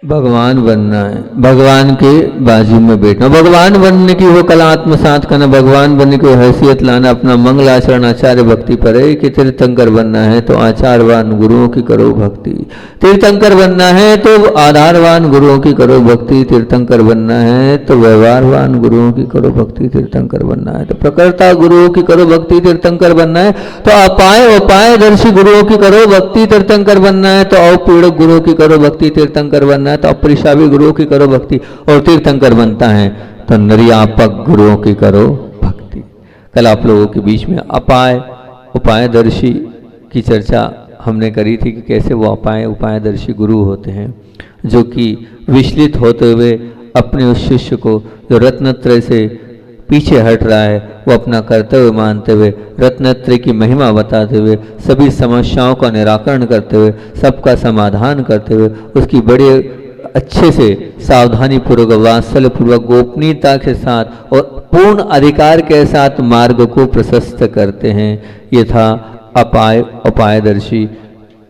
भगवान बनना है, भगवान के बाजू में बैठना, भगवान बनने की वो कला आत्मसात करना, भगवान बनने की वो हैसियत लाना, अपना मंगल आचरण आचार्य भक्ति पर है कि तीर्थंकर बनना है तो आचारवान गुरुओं की करो भक्ति, तीर्थंकर बनना है तो आधारवान गुरुओं की करो भक्ति, तीर्थंकर बनना है तो व्यवहारवान गुरुओं की करो भक्ति, तीर्थंकर बनना है तो प्रकर्ता गुरुओं की करो भक्ति, तीर्थंकर बनना है तो अपाय उपाय दर्शी गुरुओं की करो भक्ति, तीर्थंकर बनना है तो अपीड़क गुरुओं की करो भक्ति, तीर्थंकर बनना है तो अपरिशावी गुरुओं की करो भक्ति, और तीर्थंकर बनता है तो निर्यापक गुरुओं की करो भक्ति। कल आप लोगों के बीच में अपाय उपायदर्शी की चर्चा हमने करी थी कि कैसे वो अपाय उपायदर्शी गुरु होते हैं जो कि विचलित होते हुए अपने उस शिष्य को जो रत्नत्रय से पीछे हट रहा है वो अपना कर्तव्य मानते हुए रत्नत्रय की महिमा बताते हुए सभी समस्याओं का निराकरण करते हुए सबका समाधान करते हुए उसकी बड़े अच्छे से सावधानी पूर्वक वात्सल्य पूर्वक गोपनीयता के साथ और पूर्ण अधिकार के साथ मार्ग को प्रशस्त करते हैं। ये था अपाय उपायदर्शी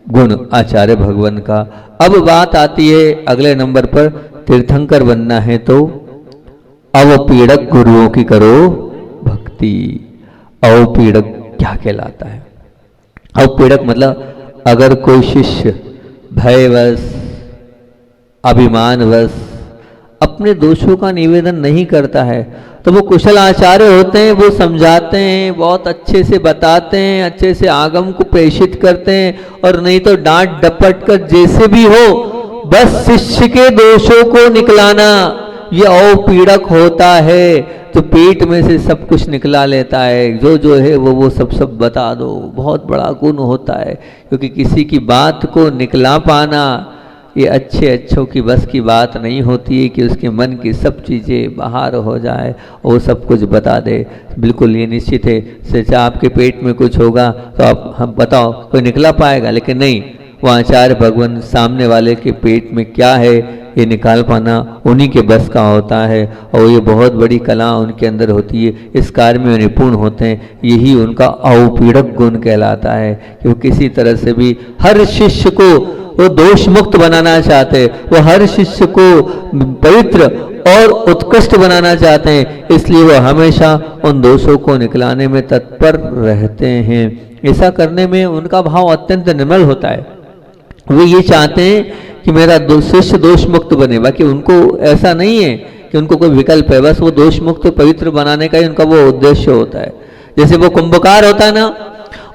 गुण आचार्य भगवान का। अब बात आती है अगले नंबर पर, तीर्थंकर बनना है तो अवपीड़क गुरुओं की करो भक्ति। अवपीड़क क्या कहलाता है? अवपीड़क मतलब अगर कोई शिष्य भयवश अभिमानवश अपने दोषों का निवेदन नहीं करता है तो वो कुशल आचार्य होते हैं, वो समझाते हैं, बहुत अच्छे से बताते हैं, अच्छे से आगम को प्रेषित करते हैं, और नहीं तो डांट डपट कर जैसे भी हो बस शिष्य के दोषों को निकलाना ये अवपीड़क होता है। तो पेट में से सब कुछ निकला लेता है, जो है वो सब बता दो, बहुत बड़ा गुण होता है। क्योंकि किसी की बात को निकला पाना ये अच्छों की बस की बात नहीं होती है कि उसके मन की सब चीज़ें बाहर हो जाए और वो सब कुछ बता दे। बिल्कुल ये निश्चित है, सच्चा आपके पेट में कुछ होगा तो आप हम बताओ कोई निकला पाएगा, लेकिन नहीं, वो आचार्य भगवान सामने वाले के पेट में क्या है ये निकाल पाना उन्हीं के बस का होता है, और ये बहुत बड़ी कला उनके अंदर होती है, इस कार्य में निपुण होते हैं। यही उनका अवपीड़क गुण कहलाता है कि वो किसी तरह से भी हर शिष्य को वो दोष मुक्त बनाना चाहते हैं, वो हर शिष्य को पवित्र और उत्कृष्ट बनाना चाहते हैं, इसलिए वो हमेशा उन दोषों को निकलाने में तत्पर रहते हैं। ऐसा करने में उनका भाव अत्यंत निर्मल होता है। वे ये चाहते हैं कि मेरा शिष्य दोष मुक्त बने, बाकी उनको ऐसा नहीं है कि उनको कोई विकल्प है, बस वो दोष मुक्त पवित्र बनाने का ही उनका वो उद्देश्य होता है। जैसे वो कुंभकार होता है ना,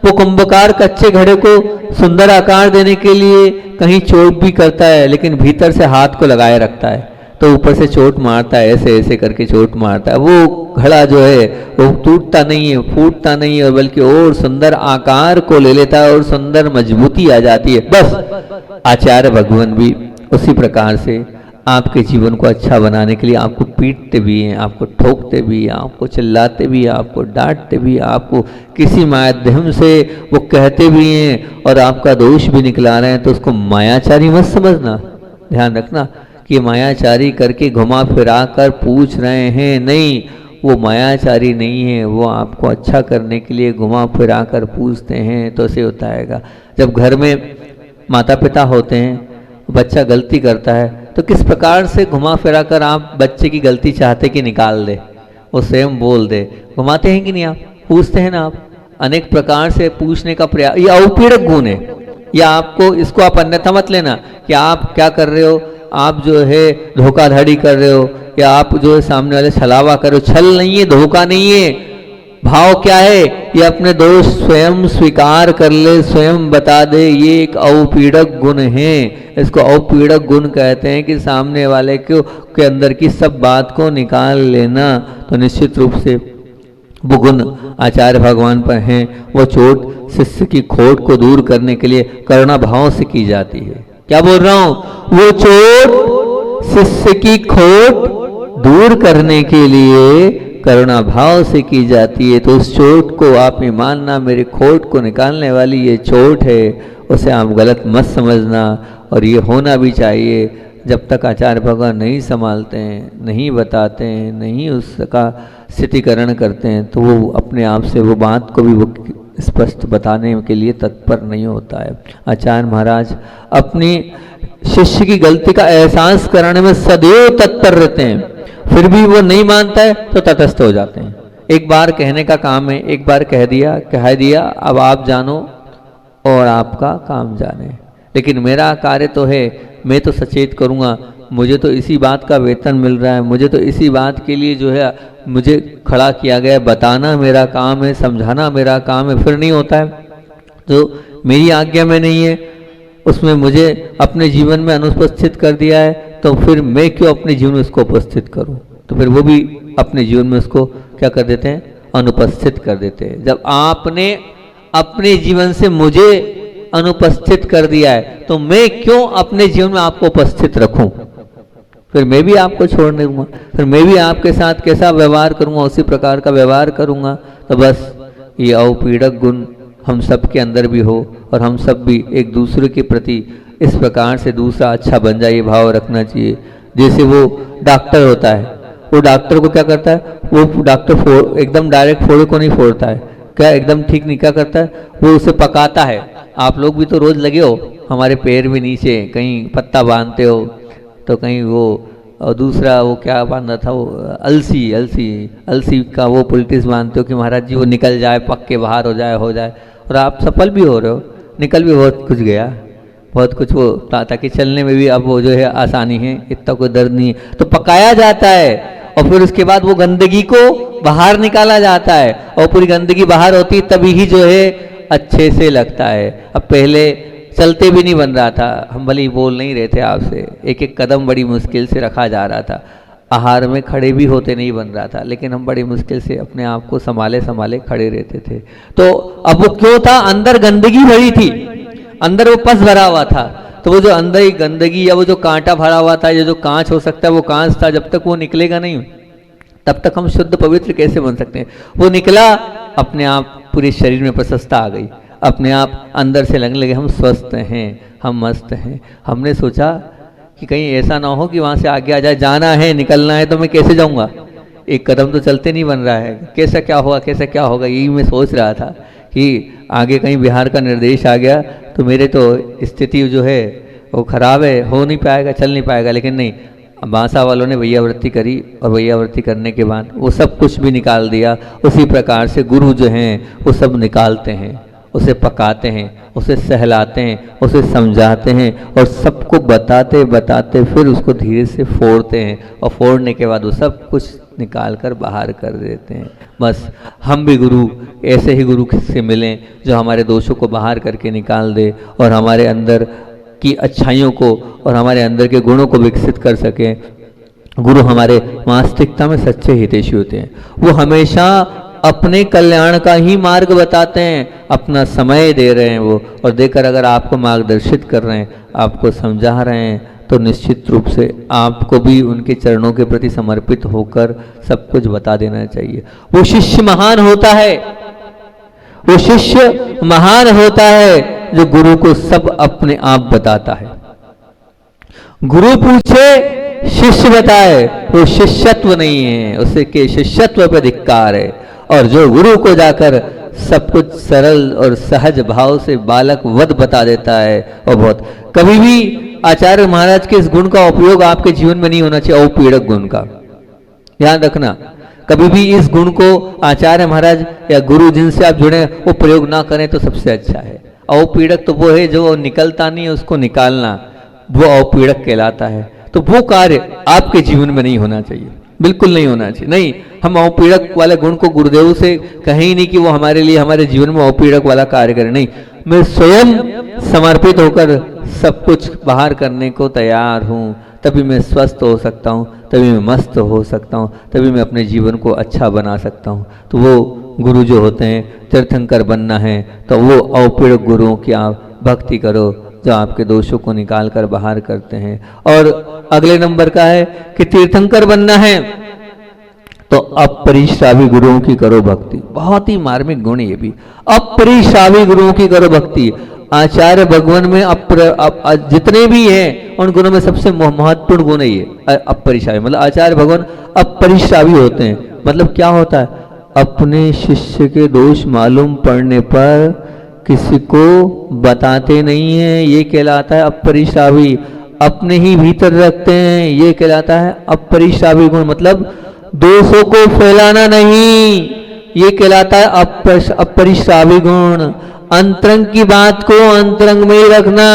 वो कुंभकार कच्चे घड़े को सुंदर आकार देने के लिए कहीं चोट भी करता है, लेकिन भीतर से हाथ को लगाए रखता है, तो ऊपर से चोट मारता है, ऐसे ऐसे करके चोट मारता है। वो घड़ा जो है वो टूटता नहीं है, फूटता नहीं है, बल्कि और सुंदर आकार को ले लेता है और सुंदर मजबूती आ जाती है। बस आचार्य भगवान भी उसी प्रकार से आपके जीवन को अच्छा बनाने के लिए आपको पीटते भी हैं, आपको ठोकते भी हैं, आपको चिल्लाते भी हैं, आपको डांटते भी हैं, आपको किसी माध्यम से वो कहते भी हैं और आपका दोष भी निकला रहे हैं, तो उसको मायाचारी मत समझना। ध्यान रखना कि मायाचारी करके घुमा फिरा कर पूछ रहे हैं, नहीं, वो मायाचारी नहीं है, वो आपको अच्छा करने के लिए घुमा फिरा कर पूछते हैं। तो ऐसे होता है जब घर में माता पिता होते हैं, बच्चा गलती करता है तो किस प्रकार से घुमा फिरा कर आप बच्चे की गलती चाहते कि निकाल दे, वो स्वयं बोल दे। घुमाते हैं कि नहीं? आप पूछते हैं ना, आप अनेक प्रकार से पूछने का प्रयास, ये अवपीड़क गुण है। या आपको इसको आप अन्यथा मत लेना कि आप क्या कर रहे हो, आप जो है धोखाधड़ी कर रहे हो, या आप जो है सामने वाले छलावा कर रहे हो। छल नहीं है, धोखा नहीं है। भाव क्या है? ये अपने दोष स्वयं स्वीकार कर ले, स्वयं बता दे, ये एक अवपीड़क गुण है। इसको अवपीड़क गुण कहते हैं कि सामने वाले के अंदर की सब बात को निकाल लेना। तो निश्चित रूप से वो गुण आचार्य भगवान पर हैं। वो चोट शिष्य की खोट को दूर करने के लिए करुणा भाव से की जाती है। क्या बोल रहा हूं? वो चोट शिष्य की खोट दूर करने के लिए करुणा भाव से की जाती है। तो उस चोट को आप ये मानना, मेरे खोट को निकालने वाली ये चोट है, उसे आप गलत मत समझना। और ये होना भी चाहिए। जब तक आचार्य भगवान नहीं संभालते हैं, नहीं बताते हैं, नहीं उसका स्थितिकरण करते हैं, तो वो अपने आप से वो बात को भी वो स्पष्ट बताने के लिए तत्पर नहीं होता है। आचार्य महाराज अपनी शिष्य की गलती का एहसास कराने में सदैव तत्पर रहते हैं, फिर भी वो नहीं मानता है तो तटस्थ हो जाते हैं। एक बार कहने का काम है, एक बार कह दिया, अब आप जानो और आपका काम जाने। लेकिन मेरा कार्य तो है, मैं तो सचेत करूँगा, मुझे तो इसी बात का वेतन मिल रहा है, मुझे तो इसी बात के लिए जो है मुझे खड़ा किया गया है, बताना मेरा काम है, समझाना मेरा काम है, फिर नहीं होता है तो मेरी आज्ञा में नहीं है, उसमें मुझे अपने जीवन में अनुपस्थित कर दिया है, तो फिर मैं क्यों अपने जीवन में उसको उपस्थित करूं? तो फिर वो भी अपने जीवन में उसको क्या कर देते हैं, अनुपस्थित कर देते हैं। जब आपने अपने जीवन से मुझे अनुपस्थित कर दिया है तो मैं क्यों अपने जीवन में आपको उपस्थित रखूं? फिर मैं भी आपको छोड़ने दूंगा, फिर मैं भी आपके साथ कैसा व्यवहार करूंगा, उसी प्रकार का व्यवहार करूंगा। तो बस ये अवपीड़क गुण हम सब के अंदर भी हो और हम सब भी एक दूसरे के प्रति इस प्रकार से दूसरा अच्छा बन जाए, ये भाव रखना चाहिए। जैसे वो डॉक्टर होता है, वो डॉक्टर को क्या करता है, वो डॉक्टर एकदम डायरेक्ट फोड़े को नहीं फोड़ता है, क्या एकदम ठीक नहीं क्या करता है, वो उसे पकाता है। आप लोग भी तो रोज लगे हो, हमारे पैर भी नीचे कहीं पत्ता बांधते हो, तो कहीं वो और दूसरा वो क्या बांधा था, वो अलसी का वो पुलटिस बांधते हो कि महाराज जी वो निकल जाए, पक के बाहर हो जाए, और आप सफल भी हो रहे हो, निकल भी बहुत कुछ गया, बहुत कुछ वो ताकि चलने में भी अब वो जो है आसानी है, इतना कोई दर्द नहीं है, तो पकाया जाता है और फिर उसके बाद वो गंदगी को बाहर निकाला जाता है और पूरी गंदगी बाहर होती तभी ही जो है अच्छे से लगता है। अब पहले चलते भी नहीं बन रहा था, हम भले ही बोल नहीं रहे थे आपसे, एक एक कदम बड़ी मुश्किल से रखा जा रहा था, आहार में खड़े भी होते नहीं बन रहा था, लेकिन हम बड़ी मुश्किल से अपने आप को संभाले खड़े रहते थे। तो अब वो क्यों था, अंदर गंदगी भरी थी, अंदर वो पस भरा हुआ था, तो वो जो अंदर ही गंदगी या वो जो कांटा भरा हुआ था, ये जो कांच हो सकता है वो कांच था, जब तक वो निकलेगा नहीं तब तक हम शुद्ध पवित्र कैसे बन सकते हैं। वो निकला, अपने आप पूरे शरीर में प्रशंसा आ गई, अपने आप अंदर से लगने लगे हम स्वस्थ हैं, हम मस्त हैं। हमने सोचा कि कहीं ऐसा ना हो कि वहाँ से आगे आ जाए, जाना है निकलना है तो मैं कैसे जाऊँगा, एक कदम तो चलते नहीं बन रहा है, कैसा क्या होगा, यही मैं सोच रहा था कि आगे कहीं बिहार का निर्देश आ गया तो मेरे तो स्थिति जो है वो खराब है, हो नहीं पाएगा, चल नहीं पाएगा। लेकिन नहीं, बांसा वालों ने वैयावृत्ति करी और वैयावृत्ति करने के बाद वो सब कुछ भी निकाल दिया। उसी प्रकार से गुरु जो हैं वो सब निकालते हैं, उसे पकाते हैं, उसे सहलाते हैं, उसे समझाते हैं और सबको बताते बताते फिर उसको धीरे से फोड़ते हैं और फोड़ने के बाद वो सब कुछ निकाल कर बाहर कर देते हैं। बस हम भी गुरु ऐसे ही गुरु से मिलें जो हमारे दोषों को बाहर करके निकाल दे और हमारे अंदर की अच्छाइयों को और हमारे अंदर के गुणों को विकसित कर सकें। गुरु हमारे वास्तविकता में सच्चे हितैषी होते हैं, वो हमेशा अपने कल्याण का ही मार्ग बताते हैं, अपना समय दे रहे हैं वो, और देकर अगर आपको मार्गदर्शित कर रहे हैं, आपको समझा रहे हैं, तो निश्चित रूप से आपको भी उनके चरणों के प्रति समर्पित होकर सब कुछ बता देना चाहिए। वो शिष्य महान होता है, वो शिष्य महान होता है जो गुरु को सब अपने आप बताता है। गुरु पूछे शिष्य बताए, वो शिष्यत्व नहीं है, उसे के शिष्यत्व पर धिक्कार है। और जो गुरु को जाकर सब कुछ सरल और सहज भाव से बालक वध बता देता है, और बहुत कभी भी आचार्य महाराज के इस गुण का उपयोग आपके जीवन में नहीं होना चाहिए, अवपीड़क गुण का ध्यान रखना। कभी भी इस गुण को आचार्य महाराज या गुरु जिनसे आप जुड़े वो प्रयोग ना करें तो सबसे अच्छा है। अवपीड़क तो वो है जो निकलता नहीं है, उसको निकालना, वो अवपीड़क कहलाता है। तो वो कार्य आपके जीवन में नहीं होना चाहिए, बिल्कुल नहीं होना चाहिए। नहीं, हम अवपीड़क वाले गुण को गुरुदेव से कहें ही नहीं कि वो हमारे लिए हमारे जीवन में अवपीड़क वाला कार्य करें। नहीं, मैं स्वयं समर्पित होकर सब कुछ बाहर करने को तैयार हूँ, तभी मैं स्वस्थ हो सकता हूँ, तभी मैं मस्त हो सकता हूँ, तभी मैं अपने जीवन को अच्छा बना सकता हूँ। तो वो गुरु जो होते हैं, तीर्थंकर बनना है तो वो अवपीड़क गुरुओं की आप भक्ति करो जो आपके दोषों को निकाल कर बाहर करते हैं। और अगले नंबर का है कि तीर्थंकर बनना है तो अपरिश्रावी गुरुओं की करो भक्ति। बहुत ही मार्मिक गुण ये भी, अपरिश्रावी गुरुओं की करो भक्ति। आचार्य भगवान में जितने भी हैं उन गुणों में सबसे महत्वपूर्ण गुण है ये अपरिश्रावी। मतलब आचार्य भगवान अपरिश्रावी होते हैं। मतलब क्या होता है, अपने शिष्य के दोष मालूम पड़ने पर किसी को बताते नहीं है, ये कहलाता है अपरिश्रावी। अपने ही भीतर रखते हैं, ये कहलाता है अपरिश्रावी गुण। मतलब दोषों को फैलाना नहीं, ये कहलाता है अपरिश्रावी गुण। अंतरंग की बात को अंतरंग में ही रखना,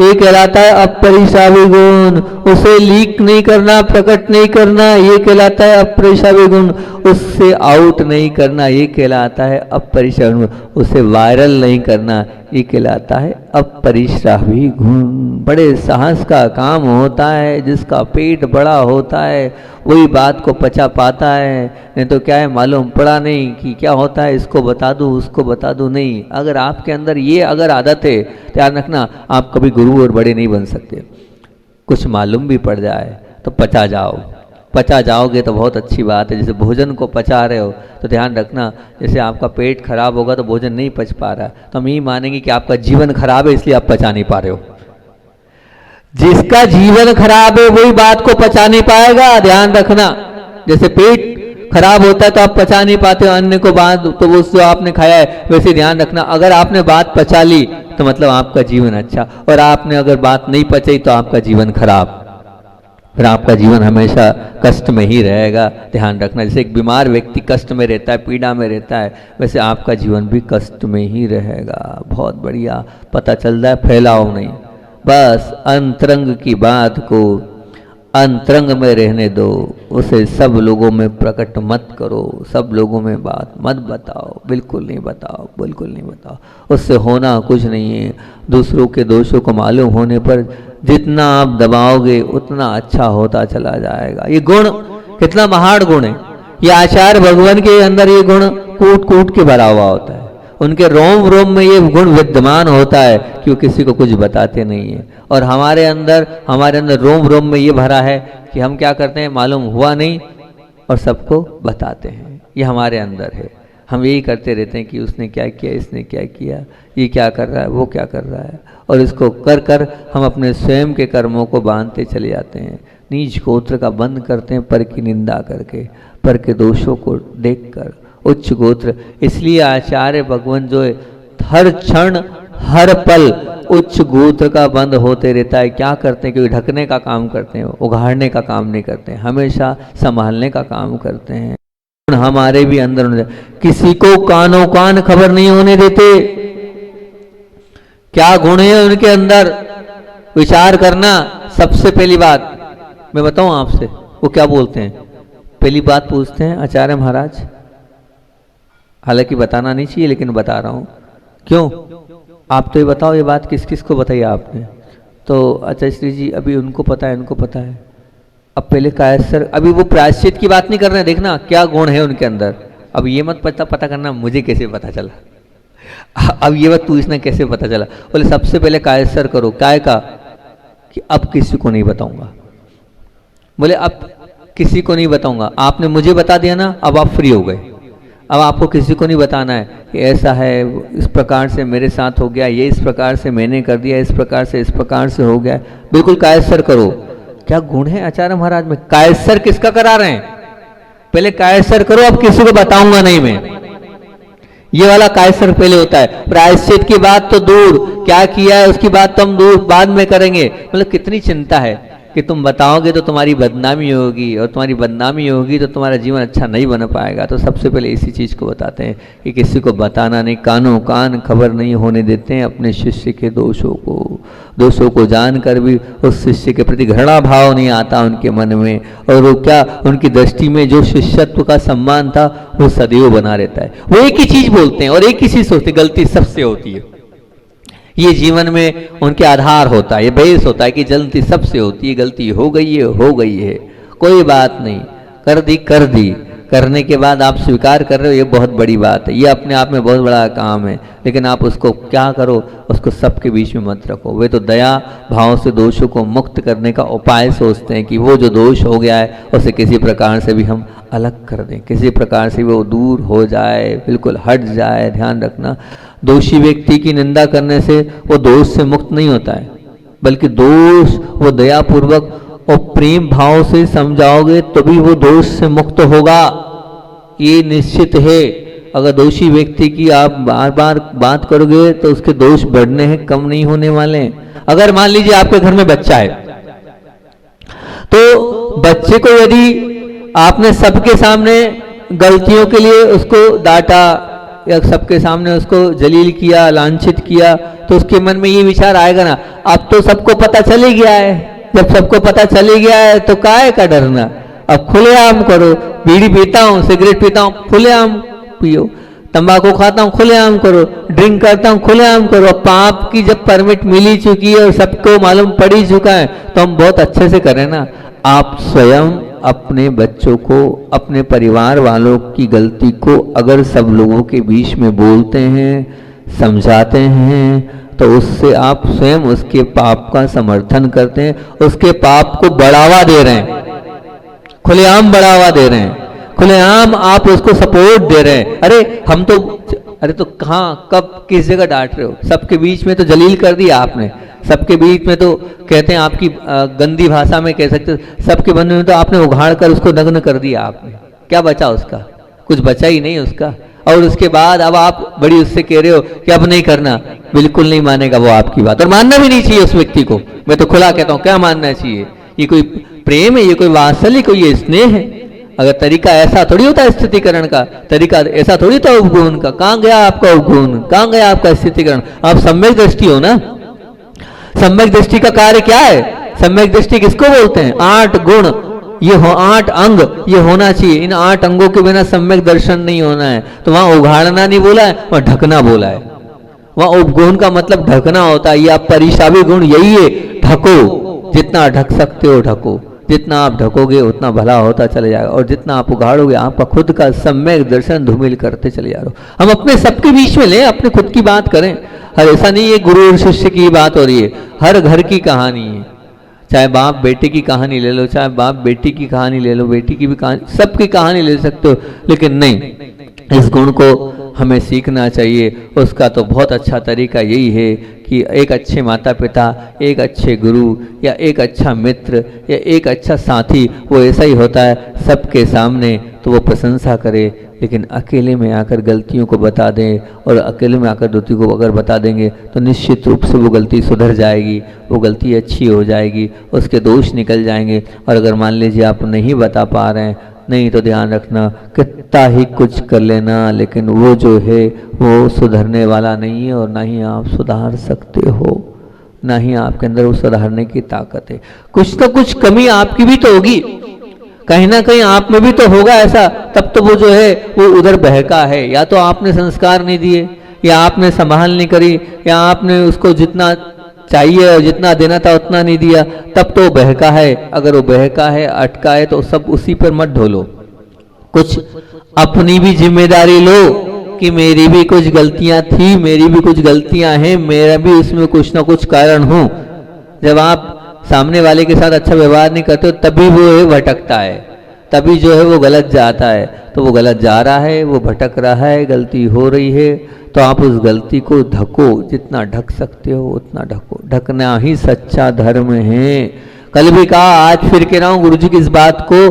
ये कहलाता है अपरिश्रावी गुण। उसे लीक नहीं करना, प्रकट नहीं करना, ये कहलाता है अपरिश्रावी गुण। उससे आउट नहीं करना, ये कहलाता है अपरिश्रावी गुण। उसे वायरल नहीं करना, ये कहलाता है अपरिश्रावी गुण। बड़े साहस का काम होता है, जिसका पेट बड़ा होता है वही बात को पचा पाता है। नहीं तो क्या है, मालूम पड़ा नहीं कि क्या होता है, इसको बता दूं उसको बता दूं नहीं। अगर आपके अंदर ये अगर आदत है, ध्यान रखना, आप कभी गुरु और बड़े नहीं बन सकते। कुछ मालूम भी पड़ जाए तो पचा जाओ, पचा जाओगे तो बहुत अच्छी बात है। जैसे भोजन को पचा रहे हो तो ध्यान रखना, जैसे आपका पेट खराब होगा तो भोजन नहीं पच पा रहा तो हम यही मानेंगे कि आपका जीवन खराब है इसलिए आप पचा नहीं पा रहे हो। जिसका जीवन खराब है वही बात को पचा नहीं पाएगा, ध्यान रखना। जैसे पेट खराब होता है तो आप पचा नहीं पाते हो अन्न को, बात तो वो जो आपने खाया है। वैसे ध्यान रखना, अगर आपने बात पचा ली तो मतलब आपका जीवन अच्छा, और आपने अगर बात नहीं पचाई तो आपका जीवन खराब, फिर आपका जीवन हमेशा कष्ट में ही रहेगा। ध्यान रखना, जैसे एक बीमार व्यक्ति कष्ट में रहता है, पीड़ा में रहता है, वैसे आपका जीवन भी कष्ट में ही रहेगा। बहुत बढ़िया पता चल रहा है, फैलाओ नहीं, बस अंतरंग की बात को अंतरंग में रहने दो, उसे सब लोगों में प्रकट मत करो, सब लोगों में बात मत बताओ, बिल्कुल नहीं बताओ, बिल्कुल नहीं बताओ। उससे होना कुछ नहीं है। दूसरों के दोषों को मालूम होने पर जितना आप दबाओगे उतना अच्छा होता चला जाएगा। ये गुण कितना महान गुण है, ये आचार्य भगवान के अंदर ये गुण कूट कूट के भरा हुआ होता है। उनके रोम रोम में ये गुण विद्यमान होता है कि वो किसी को कुछ बताते नहीं है। और हमारे अंदर रोम रोम में ये भरा है कि हम क्या करते हैं, मालूम हुआ नहीं और सबको बताते हैं। ये हमारे अंदर है, हम यही करते रहते हैं कि उसने क्या किया, इसने क्या किया, ये क्या कर रहा है, वो क्या कर रहा है, और इसको कर कर हम अपने स्वयं के कर्मों को बांधते चले जाते हैं। नीच गोत्र का बंद करते हैं पर की निंदा करके, पर के दोषों को देखकर। उच्च गोत्र, इसलिए आचार्य भगवान जो है हर क्षण हर पल उच्च गोत्र का बंद होते रहता है। क्या करते हैं, क्योंकि ढकने का काम करते हैं, उघाड़ने का काम नहीं करते हैं, हमेशा संभालने का काम करते हैं। हमारे भी अंदर किसी को कानों कान खबर नहीं होने देते। क्या गुण है उनके अंदर, विचार करना। सबसे पहली बात मैं बताऊं आपसे, वो क्या बोलते हैं, पहली बात पूछते हैं, आचार्य महाराज, हालांकि बताना नहीं चाहिए लेकिन बता रहा हूं, क्यों, आप तो ये बताओ, ये बात किस किस को बताई आपने। तो अच्छा श्री जी अभी उनको पता है, उनको पता है। अब पहले कायसर, अभी वो प्रायश्चित की बात नहीं कर रहे हैं, देखना क्या गुण है उनके अंदर। अब ये मत पता करना मुझे कैसे पता चला, अब ये बात पूछना कैसे पता चला। बोले सबसे पहले कायसर करो, काय का, कि अब किसी को नहीं बताऊंगा। बोले अब किसी को नहीं बताऊंगा, आपने मुझे बता दिया ना, अब आप फ्री हो गए। अब आपको किसी को नहीं बताना है कि ऐसा है, इस प्रकार से मेरे साथ हो गया, ये इस प्रकार से मैंने कर दिया, इस प्रकार से हो गया। बिल्कुल कायसर करो। क्या गुण है आचार्य महाराज में, कायसर किसका करा रहे हैं, पहले कायसर करो, अब किसी को बताऊंगा नहीं मैं। ये वाला कायसर पहले होता है। प्रायश्चित की बात तो दूर, क्या किया है उसकी बात तो हम दूर बाद में करेंगे। मतलब कितनी चिंता है कि तुम बताओगे तो तुम्हारी बदनामी होगी, और तुम्हारी बदनामी होगी तो तुम्हारा जीवन अच्छा नहीं बन पाएगा। तो सबसे पहले इसी चीज़ को बताते हैं कि किसी को बताना नहीं, कानों कान खबर नहीं होने देते हैं अपने शिष्य के दोषों को जानकर भी उस शिष्य के प्रति घृणा भाव नहीं आता उनके मन में, और वो क्या, उनकी दृष्टि में जो शिष्यत्व का सम्मान था वो सदैव बना रहता है। वो एक ही चीज़ बोलते हैं और एक ही चीज़ सोचते, गलती सबसे होती है। ये जीवन में उनके आधार होता है, ये बेस होता है कि गलती सबसे होती है, गलती हो गई है, कोई बात नहीं, कर दी, करने के बाद आप स्वीकार कर रहे हो, ये बहुत बड़ी बात है, ये अपने आप में बहुत बड़ा काम है। लेकिन आप उसको क्या करो, उसको सबके बीच में मत रखो। वे तो दया भाव से दोषों को मुक्त करने का उपाय सोचते हैं कि वो जो दोष हो गया है उसे किसी प्रकार से भी हम अलग कर दें, किसी प्रकार से वो दूर हो जाए, बिल्कुल हट जाए। ध्यान रखना, दोषी व्यक्ति की निंदा करने से वो दोष से मुक्त नहीं होता है, बल्कि दोष वो दयापूर्वक और प्रेम भाव से समझाओगे तो भी वो दोष से मुक्त होगा। ये निश्चित है, अगर दोषी व्यक्ति की आप बार बार बात करोगे तो उसके दोष बढ़ने हैं, कम नहीं होने वाले हैं। अगर मान लीजिए आपके घर में बच्चा है, तो बच्चे को यदि आपने सबके सामने गलतियों के लिए उसको डांटा या सबके सामने उसको जलील किया, लांछित किया, तो उसके मन में ये विचार आएगा ना, अब तो सबको पता चल ही गया है। जब सबको पता चल ही गया है तो काहे का डरना, अब खुलेआम करो। बीड़ी पीता हूँ, सिगरेट पीता हूँ, खुलेआम पियो। तंबाकू खाता हूँ, खुलेआम करो। ड्रिंक करता हूँ, खुलेआम करो। अब पाप की जब परमिट मिल ही चुकी है और सबको मालूम पड़ ही चुका है, तो हम बहुत अच्छे से करें ना। आप स्वयं अपने बच्चों को, अपने परिवार वालों की गलती को अगर सब लोगों के बीच में बोलते हैं, समझाते हैं, तो उससे आप स्वयं उसके पाप का समर्थन करते हैं, उसके पाप को बढ़ावा दे रहे हैं, खुलेआम बढ़ावा दे रहे हैं, खुलेआम आप उसको सपोर्ट दे रहे हैं। अरे तो कहाँ, कब, किस जगह डांट रहे हो? सबके बीच में तो जलील कर दिया आपने, सबके बीच में तो कहते हैं, आपकी गंदी भाषा में कह सकते, सबके मन में तो आपने उघाड़ कर उसको नग्न कर दिया आपने। क्या बचा उसका? कुछ बचा ही नहीं उसका। और उसके बाद अब आप बड़ी उससे कह रहे हो कि अब नहीं करना, बिल्कुल नहीं मानेगा वो आपकी बात, और मानना भी नहीं चाहिए उस व्यक्ति को। मैं तो खुला कहता हूँ, क्या मानना चाहिए? ये कोई प्रेम है? ये कोई वात्सल्य, कोई ये स्नेह है? अगर तरीका ऐसा थोड़ी होता है स्थितिकरण का, तरीका ऐसा थोड़ी था उपगुण का। कहाँ गया आपका उपगुण, कहाँ गया आपका स्थितिकरण? आप सम्यक दृष्टि हो ना। सम्यक दृष्टि का कार्य क्या है? सम्यक दृष्टि किसको बोलते हैं? 8 गुण, ये 8 अंग, ये होना चाहिए। इन 8 अंगों के बिना सम्यक दर्शन नहीं होना है। तो वहां उघाड़ना नहीं बोला है, वहां ढकना बोला है। वहां उपगुण का मतलब ढकना होता है। ये आप परिशावी गुण यही है, ढको, जितना ढक सकते हो ढको। जितना आप ढकोगे उतना भला होता चले जाएगा, और जितना आप उघाड़ोगे आपका खुद का सम्यक दर्शन धूमिल करते चले जा रहे हो। हम अपने सबके बीच में लें, अपने खुद की बात करें। हर ऐसा नहीं है गुरु और शिष्य की बात हो रही है, हर घर की कहानी है। चाहे बाप बेटे की कहानी ले लो, चाहे बाप बेटी की कहानी ले लो, बेटी की भी कहानी, सबकी कहानी ले सकते हो। लेकिन नहीं, इस गुण को हमें सीखना चाहिए। उसका तो बहुत अच्छा तरीका यही है कि एक अच्छे माता पिता, एक अच्छे गुरु, या एक अच्छा मित्र, या एक अच्छा साथी, वो ऐसा ही होता है सबके सामने तो वो प्रशंसा करे, लेकिन अकेले में आकर गलतियों को बता दें, और अकेले में आकर दूसरी को अगर बता देंगे तो निश्चित रूप से वो गलती सुधर जाएगी, वो गलती अच्छी हो जाएगी, उसके दोष निकल जाएंगे। और अगर मान लीजिए आप नहीं बता पा रहे हैं, नहीं तो ध्यान रखना, कितना ही कुछ कर लेना, लेकिन वो जो है वो सुधरने वाला नहीं है, और ना ही आप सुधार सकते हो, ना ही आपके अंदर वो सुधारने की ताकत है। कुछ तो कुछ कमी आपकी भी तो होगी, कहीं ना कहीं आप में भी तो होगा ऐसा, तब तो वो जो है वो उधर बहका है। या तो आपने संस्कार नहीं दिए, या आपने संभाल नहीं करी, या आपने उसको जितना चाहिए और जितना देना था उतना नहीं दिया, तब तो बहका है। अगर वो बहका है, अटका है, तो सब उसी पर मत ढोलो। कुछ अपनी भी जिम्मेदारी लो कि मेरी भी कुछ गलतियां थी, मेरी भी कुछ गलतियां हैं, मेरा भी उसमें कुछ ना कुछ कारण हो। जब आप सामने वाले के साथ अच्छा व्यवहार नहीं करते हो, तभी वो है भटकता है, तभी जो है वो गलत जाता है। तो वो गलत जा रहा है, वो भटक रहा है, गलती हो रही है, तो आप उस गलती को ढको, जितना ढक सकते हो उतना ढको। ढकना ही सच्चा धर्म है। कल भी कहा, आज फिर कह रहा हूं गुरु जी की इस बात को,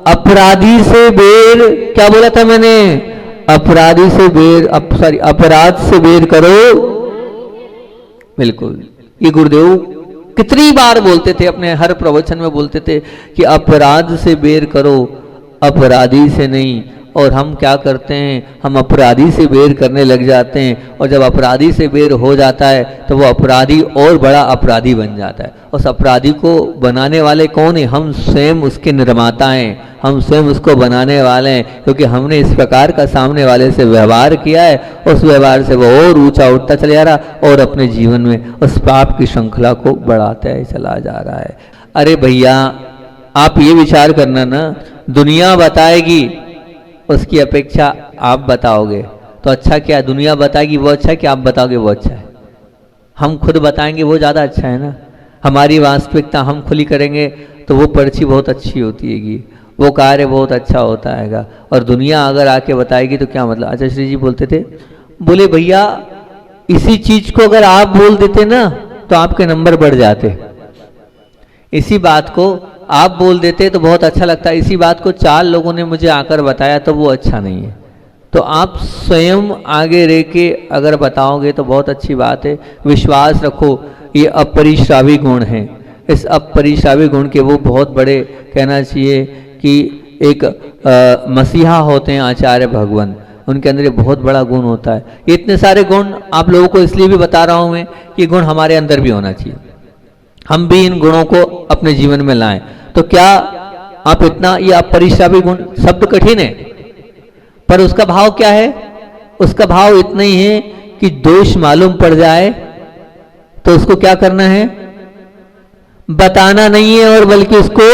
अपराधी से बेर, क्या बोला था मैंने? अपराधी से बेर, अपराध से बेर करो। बिल्कुल, ये गुरुदेव कितनी बार बोलते थे, अपने हर प्रवचन में बोलते थे कि अपराध से बेर करो, अपराधी से नहीं। और हम क्या करते हैं, हम अपराधी से बेर करने लग जाते हैं, और जब अपराधी से बेर हो जाता है तो वो अपराधी और बड़ा अपराधी बन जाता है। उस अपराधी को बनाने वाले कौन है? हम स्वयं उसके निर्माता हैं, हम स्वयं उसको बनाने वाले हैं, क्योंकि हमने इस प्रकार का सामने वाले से व्यवहार किया है। उस व्यवहार से वो और ऊंचा उठता चला जा रहा, और अपने जीवन में उस पाप की श्रृंखला को बढ़ाता ही चला जा रहा है। अरे भैया, आप ये विचार करना ना, दुनिया बताएगी उसकी अपेक्षा आप बताओगे तो अच्छा क्या? दुनिया बताएगी वो अच्छा है कि आप बताओगे वो अच्छा है? हम खुद बताएंगे वो ज़्यादा अच्छा है ना। हमारी वास्तविकता हम खुली करेंगे तो वो पर्ची बहुत अच्छी होती हैगी, वो कार्य बहुत अच्छा होता हैगा। और दुनिया अगर आके बताएगी तो क्या मतलब? आचार्य श्री जी बोलते थे, बोले भैया इसी चीज को अगर आप बोल देते ना तो आपके नंबर बढ़ जाते। इसी बात को आप बोल देते तो बहुत अच्छा लगता है, इसी बात को 4 लोगों ने मुझे आकर बताया तो वो अच्छा नहीं है। तो आप स्वयं आगे रह के अगर बताओगे तो बहुत अच्छी बात है। विश्वास रखो, ये अपरिश्रावी गुण हैं। इस अपरिश्रावी गुण के वो बहुत बड़े, कहना चाहिए कि एक मसीहा होते हैं आचार्य भगवान, उनके अंदर ये बहुत बड़ा गुण होता है। ये इतने सारे गुण आप लोगों को इसलिए भी बता रहा हूँ मैं कि गुण हमारे अंदर भी होना चाहिए, हम भी इन गुणों को अपने जीवन में लाएं। तो क्या आप इतना, ये अपरिश्रावी गुण शब्द कठिन है पर उसका भाव क्या है? उसका भाव इतना ही है कि दोष मालूम पड़ जाए तो उसको क्या करना है? बताना नहीं है, और बल्कि उसको,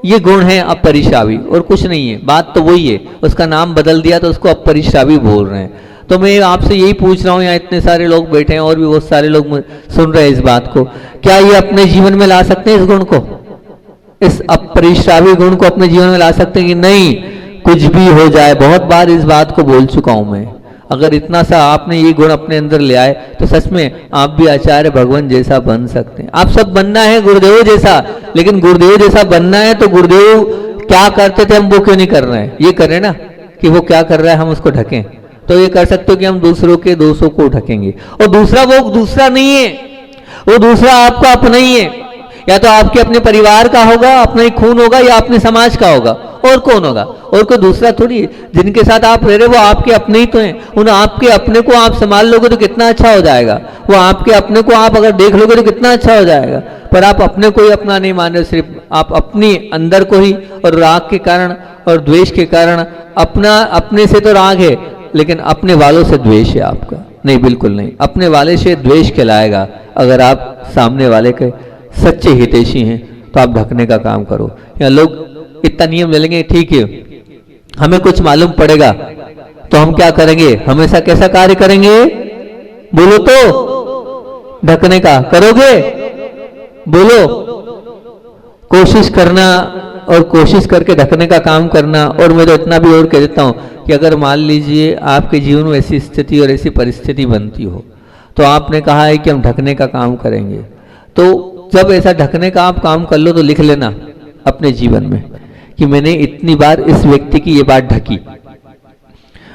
ये गुण है अपरिश्रावी और कुछ नहीं है। बात तो वही है, उसका नाम बदल दिया तो उसको अपरिश्रावी बोल रहे हैं। तो मैं आपसे यही पूछ रहा हूँ, यहाँ इतने सारे लोग बैठे हैं और भी बहुत सारे लोग सुन रहे हैं इस बात को, क्या ये अपने जीवन में ला सकते हैं इस गुण को, इस अपरिश्रावी गुण को अपने जीवन में ला सकते हैं कि नहीं? कुछ भी हो जाए, बहुत बार इस बात को बोल चुका हूं मैं, अगर इतना सा आपने ये गुण अपने अंदर ले आए तो सच में आप भी आचार्य भगवान जैसा बन सकते हैं। आप सब बनना है गुरुदेव जैसा, लेकिन गुरुदेव जैसा बनना है तो गुरुदेव क्या करते थे हम वो क्यों नहीं कर रहे हैं? ये करें ना कि वो क्या कर रहा है हम उसको ढकें। तो ये कर सकते हो कि हम दूसरों के दोषों को ढकेंगे, और दूसरा वो दूसरा नहीं है, वो दूसरा आपका अपना ही है। या तो आपके अपने परिवार का होगा, अपना ही खून होगा, या अपने समाज का होगा, और कौन होगा? और कोई दूसरा थोड़ी है। जिनके साथ आप रह रहे वो आपके अपने ही तो हैं। उन आपके अपने को आप संभाल लोगे तो कितना अच्छा हो जाएगा। वो आपके अपने को आप अगर देख लोगे तो कितना अच्छा हो जाएगा। पर आप अपने को ही अपना नहीं मान रहे, सिर्फ आप अपनी अंदर को ही, और राग के कारण और द्वेष के कारण, अपना, अपने से तो राग है लेकिन अपने वालों से द्वेष है आपका। नहीं, बिल्कुल नहीं, अपने वाले से द्वेष कहलाएगा। अगर आप सामने वाले के सच्चे हितैषी हैं तो आप ढकने का काम करो। या लोग इतना नियम ले लेंगे, ठीक है हमें कुछ मालूम पड़ेगा तो हम क्या करेंगे? हमेशा कैसा कार्य करेंगे? बोलो तो, ढकने का करोगे? बोलो, कोशिश करना और कोशिश करके ढकने का काम करना। और मैं तो इतना भी और कह देता हूं कि अगर मान लीजिए आपके जीवन में ऐसी स्थिति और ऐसी परिस्थिति बनती हो तो आपने कहा है कि हम ढकने का काम करेंगे, तो जब ऐसा ढकने का आप काम कर लो तो लिख लेना अपने जीवन में कि मैंने इतनी बार इस व्यक्ति की ये बात ढकी।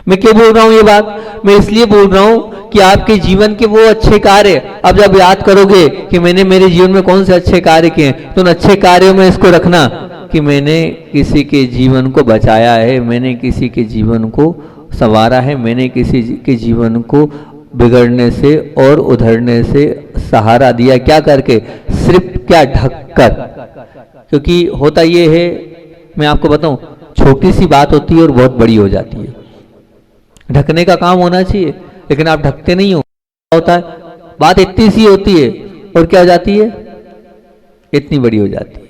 मैं क्यों बोल रहा हूं ये बात? मैं इसलिए बोल रहा हूं कि आपके जीवन के वो अच्छे कार्य अब जब याद करोगे कि मैंने मेरे जीवन में कौन से अच्छे कार्य किए, तो उन अच्छे कार्यों में इसको रखना कि मैंने किसी के जीवन को बचाया है, मैंने किसी के जीवन को संवारा है, मैंने किसी के जीवन को बिगड़ने से और उधरने से सहारा दिया। क्या करके? सिर्फ क्या? ढक कर। क्योंकि होता ये है, मैं आपको बताऊं, छोटी सी बात होती है और बहुत बड़ी हो जाती है। ढकने का काम होना चाहिए लेकिन आप ढकते नहीं हो। क्या होता है? बात इतनी सी होती है और क्या हो जाती है? इतनी बड़ी हो जाती है।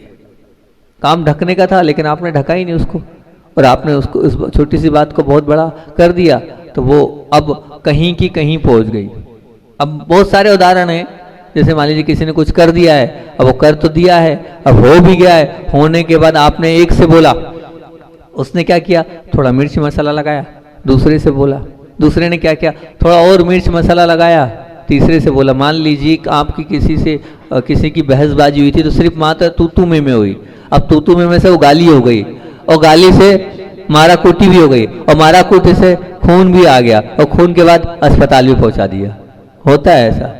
काम ढकने का था लेकिन आपने ढका ही नहीं उसको, और आपने उसको, उस छोटी सी बात को बहुत बड़ा कर दिया, तो वो अब कहीं की कहीं पहुंच गई। अब बहुत सारे उदाहरण हैं, जैसे मान लीजिए किसी ने कुछ कर दिया है, अब वो कर तो दिया है, अब हो भी गया है, होने के बाद आपने एक से बोला, उसने क्या किया? थोड़ा मिर्च मसाला लगाया। दूसरे से बोला, दूसरे ने क्या किया? थोड़ा और मिर्च मसाला लगाया। तीसरे से बोला। मान लीजिए आपकी किसी से किसी की बहसबाजी हुई थी तो सिर्फ मात्र तू में हुई। अब तू में से वो गाली हो गई, और गाली से मारा कूटी भी हो गई, और मारा कूटी से खून भी आ गया, और खून के बाद अस्पताल भी पहुंचा दिया। होता है ऐसा।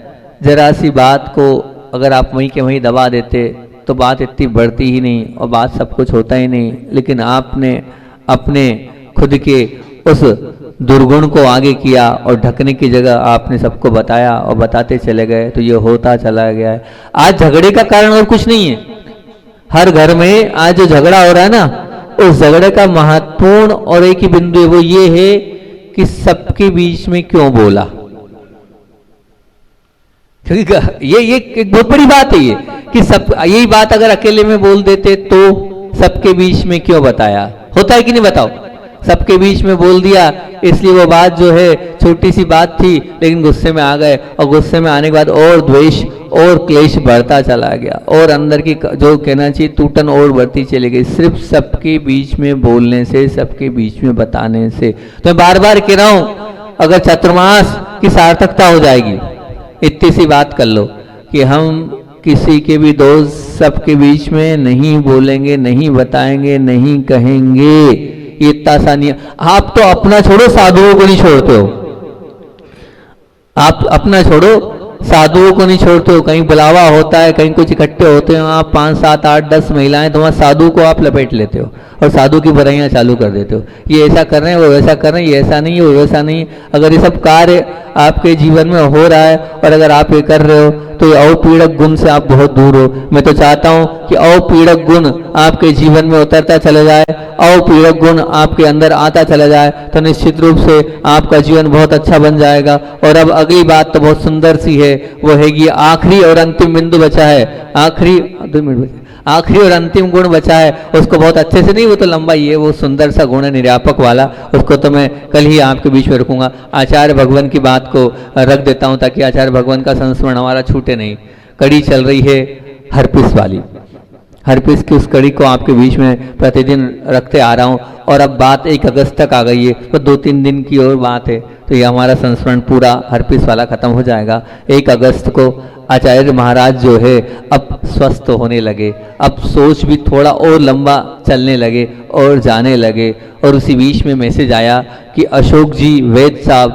जरा सी बात को अगर आप वहीं के वहीं दबा देते तो बात इतनी बढ़ती ही नहीं और बात सब कुछ होता ही नहीं। लेकिन आपने अपने खुद के उस दुर्गुण को आगे किया और ढकने की जगह आपने सबको बताया और बताते चले गए, तो ये होता चला गया है। आज झगड़े का कारण और कुछ नहीं है। हर घर में आज जो झगड़ा हो रहा है ना, उस झगड़े का महत्वपूर्ण और एक ही बिंदु है, वो ये है कि सबके बीच में क्यों बोला। क्योंकि ये एक बहुत बड़ी बात है ये कि सब यही बात अगर अकेले में बोल देते तो सबके बीच में क्यों बताया। होता है कि नहीं? बताओ। सबके बीच में बोल दिया इसलिए वो बात जो है छोटी सी बात थी, लेकिन गुस्से में आ गए, और गुस्से में आने के बाद और द्वेष और क्लेश बढ़ता चला गया, और अंदर की जो कहना चाहिए टूटन और बढ़ती चली गई, सिर्फ सबके बीच में बोलने से, सबके बीच में बताने से। तो मैं बार बार कह रहा हूं, अगर चातुर्मास की सार्थकता हो जाएगी, इतनी सी बात कर लो कि हम किसी के भी दोस्त सबके बीच में नहीं बोलेंगे, नहीं बताएंगे, नहीं कहेंगे। ये इतना आसानी है। आप तो अपना छोड़ो, साधुओं को नहीं छोड़ते हो। आप अपना छोड़ो, साधुओं को नहीं छोड़ते हो। कहीं बुलावा होता है, कहीं कुछ इकट्ठे होते हो, आप 5, 7, 8, 10 महिलाएं, तो वहाँ साधु को आप लपेट लेते हो और साधु की बुराइयां चालू कर देते हो। ये ऐसा कर रहे हैं, वो वैसा कर रहे हैं, ये ऐसा नहीं है, वो वैसा नहीं है। अगर ये सब कार्य आपके जीवन में हो रहा है और अगर आप ये कर रहे हो तो ये अवपीड़क गुण से आप बहुत दूर हो। मैं तो चाहता हूं कि अवपीड़क गुण आपके जीवन में उतरता चला जाए, अवपीड़क गुण आपके अंदर आता चला जाए, तो निश्चित रूप से आपका जीवन बहुत अच्छा बन जाएगा। और अब अगली बात तो बहुत सुंदर सी है, वो है कि आखिरी और अंतिम बिंदु बचा है। आखिरी 2 मिनट बचे, आखिरी और अंतिम गुण बचा है। उसको बहुत अच्छे से नहीं, वो तो लंबा ही है, वो सुंदर सा गुण है निर्यापक वाला, उसको तो मैं कल ही आपके बीच में रखूंगा। आचार्य भगवान की बात को रख देता हूं ताकि आचार्य भगवान का संस्मरण हमारा छूटे नहीं। कड़ी चल रही है हरपिस वाली, हरपिस की उस कड़ी को आपके बीच में प्रतिदिन रखते आ रहा हूं। और अब बात 1 अगस्त तक आ गई है, तो 2-3 दिन की और बात है, तो ये हमारा संस्मरण पूरा हरपिस वाला खत्म हो जाएगा। 1 अगस्त को आचार्य महाराज जो है अब स्वस्थ होने लगे, अब सोच भी थोड़ा और लंबा चलने लगे और जाने लगे। और उसी बीच में मैसेज आया कि अशोक जी वैद साहब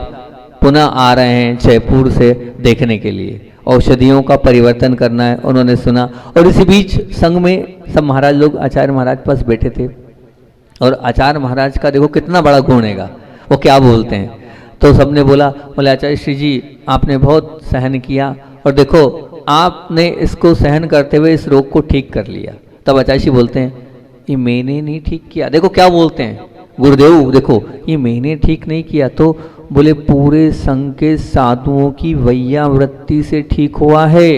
पुनः आ रहे हैं जयपुर से देखने के लिए, औषधियों का परिवर्तन करना है, उन्होंने सुना। और इसी बीच संघ में सब महाराज लोग आचार्य महाराज के पास बैठे थे। और आचार्य महाराज का देखो कितना बड़ा गुण हैगा, वो क्या बोलते हैं। तो सबने बोले आचार्य श्री जी आपने बहुत सहन किया और देखो आपने इसको सहन करते हुए इस रोग को ठीक कर लिया। तब आचार्य श्री बोलते हैं ये मैंने नहीं ठीक किया। देखो क्या बोलते हैं गुरुदेव, देखो ये मैंने ठीक नहीं किया, तो बोले पूरे संघ के साधुओं की वैयावृत्ति से ठीक हुआ है।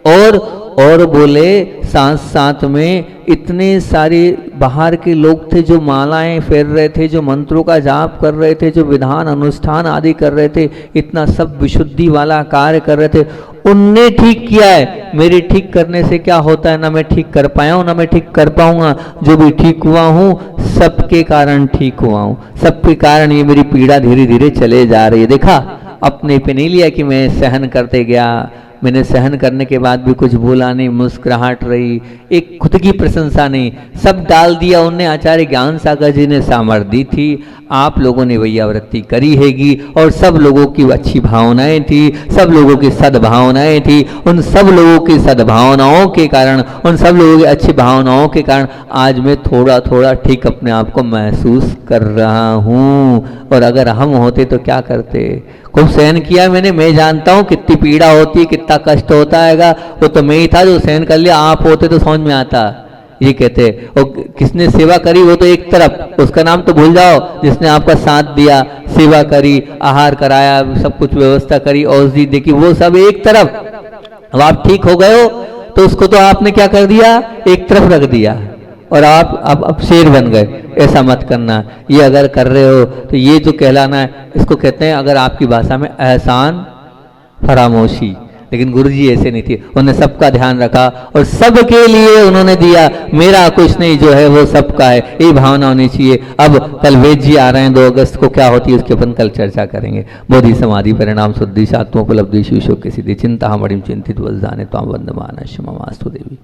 और बोले साथ साथ में इतने सारे बाहर के लोग थे जो मालाएं फेर रहे थे, जो मंत्रों का जाप कर रहे थे, जो विधान अनुष्ठान आदि कर रहे थे, इतना सब विशुद्धि वाला कार्य कर रहे थे, उनने ठीक किया है। मेरे ठीक करने से क्या होता है, ना मैं ठीक कर पाया हूँ ना मैं ठीक कर पाऊंगा। जो भी ठीक हुआ हूँ सबके कारण ठीक हुआ हूँ, सबके कारण ये मेरी पीड़ा धीरे धीरे चले जा रही है। देखा अपने पे नहीं लिया कि मैं सहन करते गया, मैंने सहन करने के बाद भी कुछ बोला नहीं, मुस्कुराहट रही, एक खुद की प्रशंसा नहीं, सब डाल दिया उनने। आचार्य ज्ञान सागर जी ने सामर्थ्य दी थी, आप लोगों ने वैयावृत्ति करी हैगी और सब लोगों की अच्छी भावनाएं थी, सब लोगों की सद्भावनाएं थी। उन सब लोगों की सद्भावनाओं के कारण, उन सब लोगों की अच्छी भावनाओं के कारण आज मैं थोड़ा थोड़ा ठीक अपने आप को महसूस कर रहा हूँ। और अगर हम होते तो क्या करते। खूब सहन किया मैंने, मैं जानता हूँ कितनी पीड़ा होती है, कितना कष्ट होता हैगा। वो तो मैं ही था जो सहन कर लिया, आप होते तो समझ में आता। ये कहते और किसने सेवा करी वो तो एक तरफ, उसका नाम तो भूल जाओ, जिसने आपका साथ दिया, सेवा करी, आहार कराया, सब कुछ व्यवस्था करी, औषधि देखी, वो सब एक तरफ। अब आप ठीक हो गए हो तो उसको तो आपने क्या कर दिया, एक तरफ रख दिया और आप अब शेर बन गए। ऐसा मत करना। ये अगर कर रहे हो तो ये जो कहलाना है, इसको कहते हैं अगर आपकी भाषा में एहसान फरामोशी। लेकिन गुरुजी ऐसे नहीं थे, उन्होंने सबका ध्यान रखा और सबके लिए उन्होंने दिया। मेरा कुछ नहीं, जो है वो सबका है, ये भावना होनी चाहिए। अब कल वेद जी आ रहे हैं 2 अगस्त को, क्या होती है उसके अपन कल चर्चा करेंगे। बोधि समाधि परिणाम शुद्धि आत्मोपलब्धि शिशो की सिद्धि चिंता हमारी चिंतित वजाने त्वां वंदमान क्षमास्तु देवी।